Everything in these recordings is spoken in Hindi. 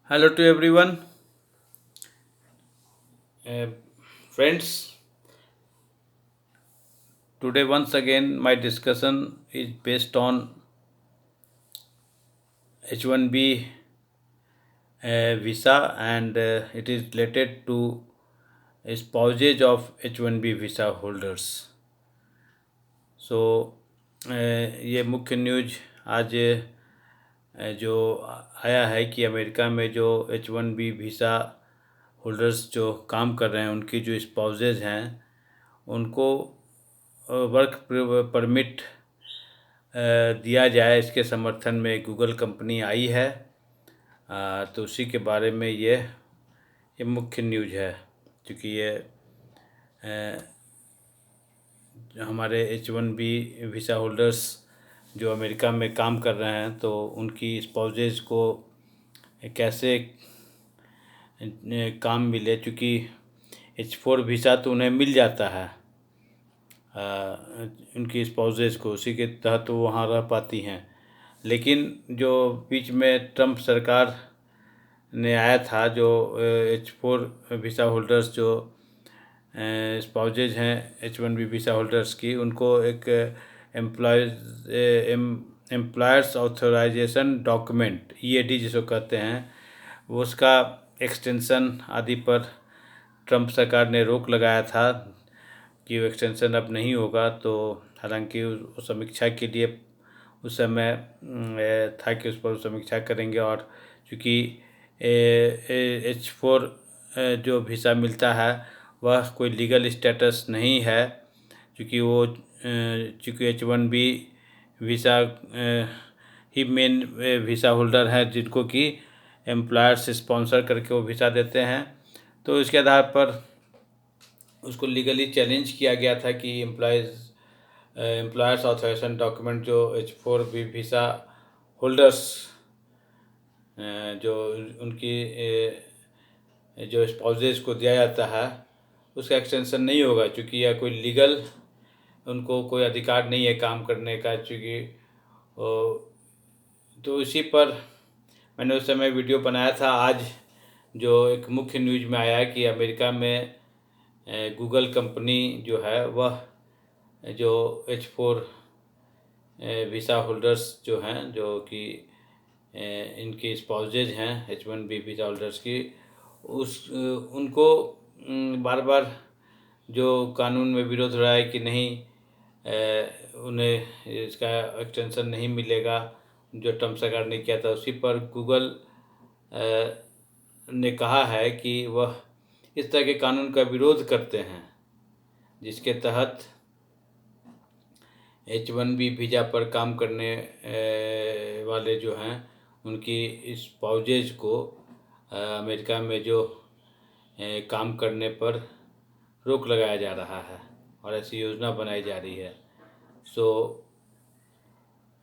Hello to everyone, uh, friends. Today, once again, my discussion is based on H1B visa and it is related to spouses of H1B visa holders. So, ये मुख्य न्यूज आज जो आया है कि अमेरिका में जो H1B वीज़ा होल्डर्स जो काम कर रहे हैं उनकी जो स्पाउसेज हैं उनको वर्क परमिट दिया जाए, इसके समर्थन में गूगल कंपनी आई है। तो उसी के बारे में ये मुख्य न्यूज है, क्योंकि ये हमारे H1B वीज़ा होल्डर्स जो अमेरिका में काम कर रहे हैं तो उनकी स्पाउसेज को कैसे काम मिले, क्योंकि H4 वीज़ा तो उन्हें मिल जाता है उनकी स्पाउसेज को, उसी के तहत वो वहाँ रह पाती हैं। लेकिन जो बीच में ट्रंप सरकार ने आया था, जो H4 वीज़ा होल्डर्स जो स्पाउसेज हैं H1B वीज़ा होल्डर्स की, उनको एक एम्प्लॉयर्स ऑथराइजेशन डॉक्यूमेंट EAD जिसको कहते हैं, वो उसका एक्सटेंशन आदि पर ट्रंप सरकार ने रोक लगाया था कि वो एक्सटेंशन अब नहीं होगा। तो हालांकि उस समीक्षा के लिए उस समय था कि उस पर समीक्षा करेंगे, और चूँकि H4 जो वीज़ा मिलता है वह कोई लीगल स्टेटस नहीं है, क्योंकि वो चूँकि H1B वीज़ा ही मेन वीज़ा होल्डर है जिनको कि एम्प्लॉयर्स स्पॉन्सर करके वो वीज़ा देते हैं। तो इसके आधार पर उसको लीगली चैलेंज किया गया था कि एम्प्लॉयर्स ऑथराइजेशन डॉक्यूमेंट जो H4B वीज़ा होल्डर्स जो उनकी जो स्पाउसेज को दिया जाता है उसका एक्सटेंशन नहीं होगा, क्योंकि यह कोई लीगल उनको कोई अधिकार नहीं है काम करने का। चूँकि तो इसी पर मैंने उस समय वीडियो बनाया था। आज जो एक मुख्य न्यूज में आया है कि अमेरिका में गूगल कंपनी जो है वह जो H4 वीज़ा होल्डर्स जो हैं, जो कि इनकी स्पाउसेज हैं H1B वीज़ा होल्डर्स की, उनको बार बार जो कानून में विरोध हो रहा है कि नहीं उन्हें इसका एक्सटेंशन नहीं मिलेगा जो ट्रंप सरकार ने किया था, उसी पर गूगल ने कहा है कि वह इस तरह के कानून का विरोध करते हैं जिसके तहत H1B वीज़ा पर काम करने वाले जो हैं उनकी स्पाउसेज को अमेरिका में जो काम करने पर रोक लगाया जा रहा है और ऐसी योजना बनाई जा रही है। सो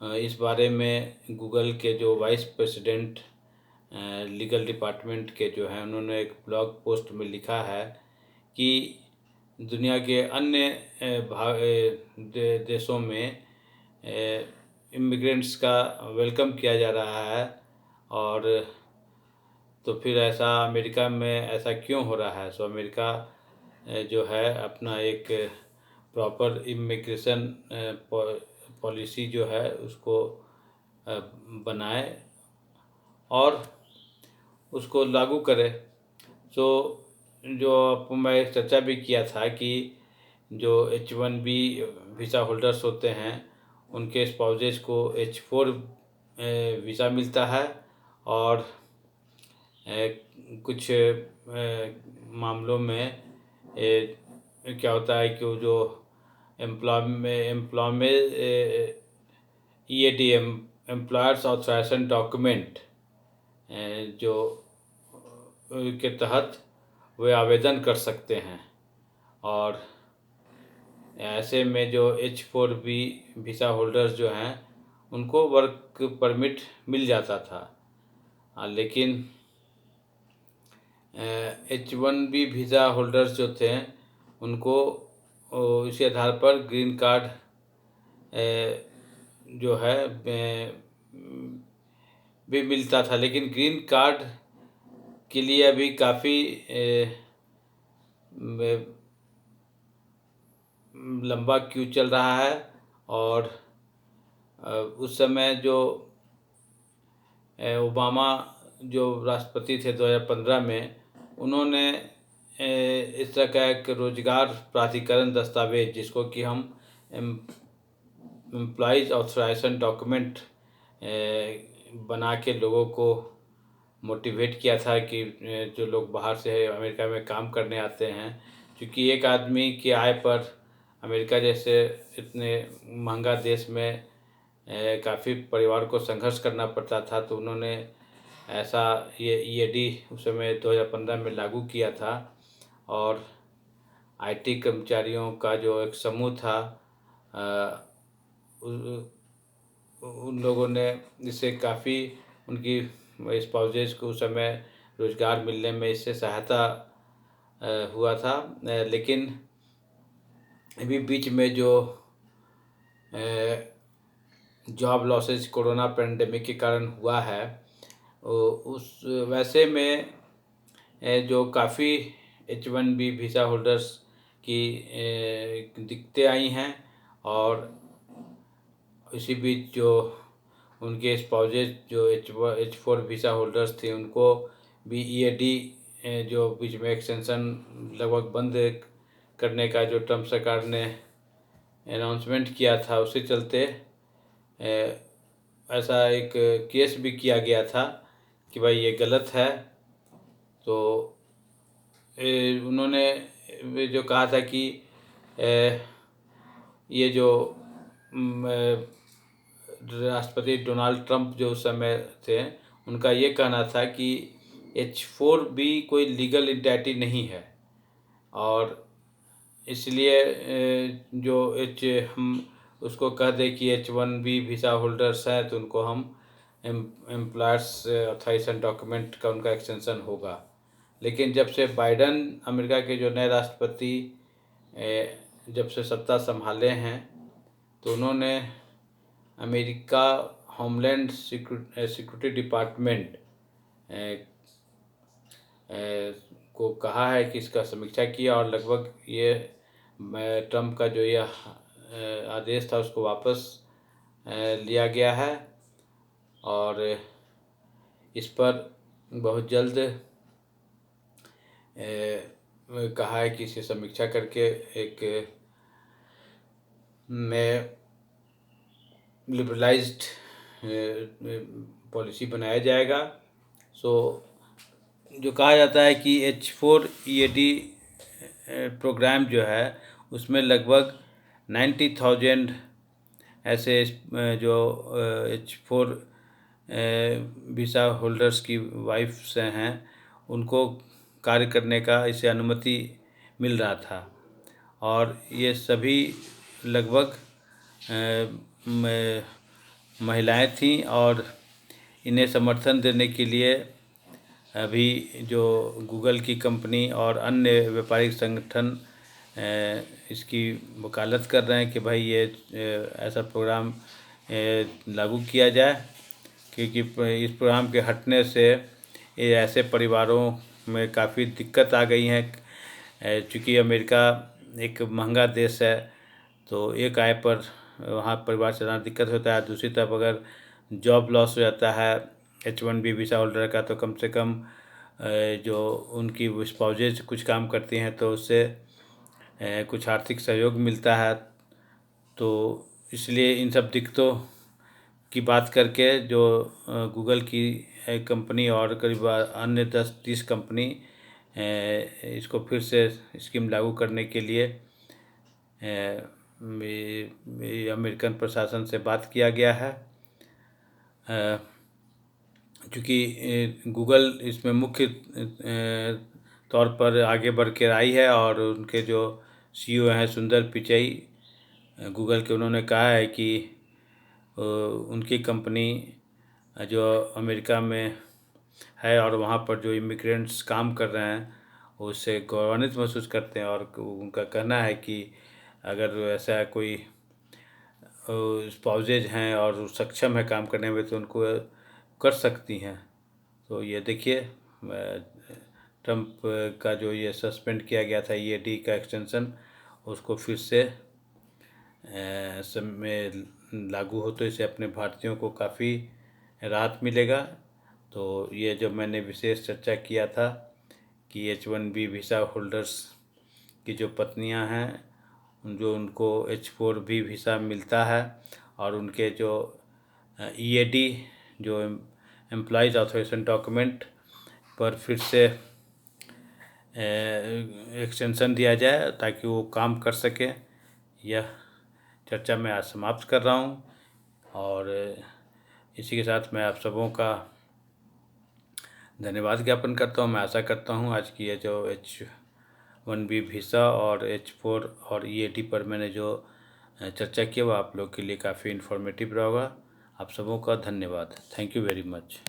इस बारे में गूगल के जो वाइस प्रेसिडेंट लीगल डिपार्टमेंट के जो हैं उन्होंने एक ब्लॉग पोस्ट में लिखा है कि दुनिया के अन्य देशों में इमिग्रेंट्स का वेलकम किया जा रहा है, और तो फिर ऐसा अमेरिका में ऐसा क्यों हो रहा है। सो अमेरिका जो है अपना एक प्रॉपर इमिग्रेशन पॉलिसी जो है उसको बनाए और उसको लागू करे। सो जो आपको मैं चर्चा भी किया था कि जो H1B वीज़ा होल्डर्स होते हैं उनके स्पाउसेज को H4 वीज़ा मिलता है, और कुछ मामलों में क्या होता है कि वो जो employment EAD employers authorization document जो के तहत वे आवेदन कर सकते हैं, और ऐसे में जो H4B वीज़ा होल्डर्स जो हैं उनको वर्क परमिट मिल जाता था। लेकिन H1B वीज़ा होल्डर्स जो थे उनको इसी आधार पर ग्रीन कार्ड जो है भी मिलता था, लेकिन ग्रीन कार्ड के लिए अभी काफ़ी लंबा क्यू चल रहा है। और उस समय जो ओबामा जो राष्ट्रपति थे 2015 में, उन्होंने इस तरह का एक रोजगार प्राधिकरण दस्तावेज, जिसको कि हम एम्प्लॉयज़ ऑथराइजेशन डॉक्यूमेंट बना के लोगों को मोटिवेट किया था कि जो लोग बाहर से अमेरिका में काम करने आते हैं, क्योंकि एक आदमी की आय पर अमेरिका जैसे इतने महंगा देश में काफ़ी परिवार को संघर्ष करना पड़ता था। तो उन्होंने ऐसा ये ईएडी उस समय 2015 में लागू किया था। और आईटी कर्मचारियों का जो एक समूह था, उन लोगों ने इससे काफ़ी उनकी स्पाउसेज को उस समय रोज़गार मिलने में इससे सहायता हुआ था। लेकिन अभी बीच में जो जॉब लॉसेज कोरोना पेंडेमिक के कारण हुआ है, उस वैसे में जो काफ़ी H1B वीज़ा होल्डर्स की दिक्कतें आई हैं। और इसी बीच जो उनके स्पाउसेज जो H4 वीज़ा होल्डर्स थे, उनको भी ईएडी जो बीच में एक्सटेंशन लगभग बंद करने का जो ट्रम्प सरकार ने अनाउंसमेंट किया था, उसके चलते ऐसा एक केस भी किया गया था कि भाई ये गलत है। तो उन्होंने जो कहा था कि ये जो राष्ट्रपति डोनाल्ड ट्रंप जो उस समय थे, उनका ये कहना था कि H4B कोई लीगल एंटिटी नहीं है। और इसलिए जो हम उसको कह दें कि H1B वीज़ा होल्डर्स हैं, तो उनको हम एम्प्लॉयर्स ऑथराइजेशन डॉक्यूमेंट का उनका एक्सटेंशन होगा। लेकिन जब से बाइडन अमेरिका के जो नए राष्ट्रपति जब से सत्ता संभाले हैं, तो उन्होंने अमेरिका होमलैंड सिक्योरिटी डिपार्टमेंट को कहा है कि इसका समीक्षा किया, और लगभग ये ट्रंप का जो यह आदेश था उसको वापस लिया गया है। और इस पर बहुत जल्द कहा है कि इसे समीक्षा करके एक में लिबरलाइज्ड पॉलिसी बनाया जाएगा। सो जो कहा जाता है कि H4 EAD प्रोग्राम जो है, उसमें लगभग 90,000 ऐसे जो H4 वीज़ा होल्डर्स की वाइफ्स हैं, उनको कार्य करने का इसे अनुमति मिल रहा था। और ये सभी लगभग महिलाएं थीं। और इन्हें समर्थन देने के लिए अभी जो गूगल की कंपनी और अन्य व्यापारिक संगठन इसकी वकालत कर रहे हैं कि भाई ये ऐसा प्रोग्राम लागू किया जाए, क्योंकि इस प्रोग्राम के हटने से ये ऐसे परिवारों में काफ़ी दिक्कत आ गई हैं। चूँकि अमेरिका एक महंगा देश है, तो एक आय पर वहाँ परिवार चलाना दिक्कत होता है। दूसरी तरफ अगर जॉब लॉस हो जाता है H1B वीज़ा होल्डर का, तो कम से कम जो उनकी स्पाउसेज कुछ काम करती हैं, तो उससे कुछ आर्थिक सहयोग मिलता है। तो इसलिए इन सब दिक्कतों की बात करके जो गूगल की कंपनी और करीब अन्य 10-30 कंपनी इसको फिर से स्कीम लागू करने के लिए अमेरिकन प्रशासन से बात किया गया है। क्योंकि गूगल इसमें मुख्य तौर पर आगे बढ़ कर आई है, और उनके जो CEO हैं सुंदर पिचई गूगल के, उन्होंने कहा है कि उनकी कंपनी जो अमेरिका में है और वहाँ पर जो इमिग्रेंट्स काम कर रहे हैं, उससे गौरवान्वित महसूस करते हैं। और उनका कहना है कि अगर ऐसा कोई स्पाउसेज हैं और सक्षम है काम करने में, तो उनको कर सकती हैं। तो ये देखिए, ट्रम्प का जो ये सस्पेंड किया गया था ईएडी का एक्सटेंशन, उसको फिर से सब में लागू हो तो इससे अपने भारतीयों को काफ़ी राहत मिलेगा। तो ये जो मैंने विशेष चर्चा किया था कि H1B वीज़ा होल्डर्स की जो पत्नियां हैं, जो उनको H4B वीज़ा मिलता है, और उनके जो ईएडी जो एम्प्लॉयज़ ऑथराइजेशन डॉक्यूमेंट पर फिर से एक्सटेंशन दिया जाए ताकि वो काम कर सकें। यह चर्चा मैं आज समाप्त कर रहा हूँ, और इसी के साथ मैं आप सबों का धन्यवाद ज्ञापन करता हूँ। मैं आशा करता हूँ आज की ये जो H1B वीज़ा और H4 और ईएडी पर मैंने जो चर्चा की वो आप लोग के लिए काफ़ी इन्फॉर्मेटिव रहा होगा। आप सबों का धन्यवाद। Thank you very much.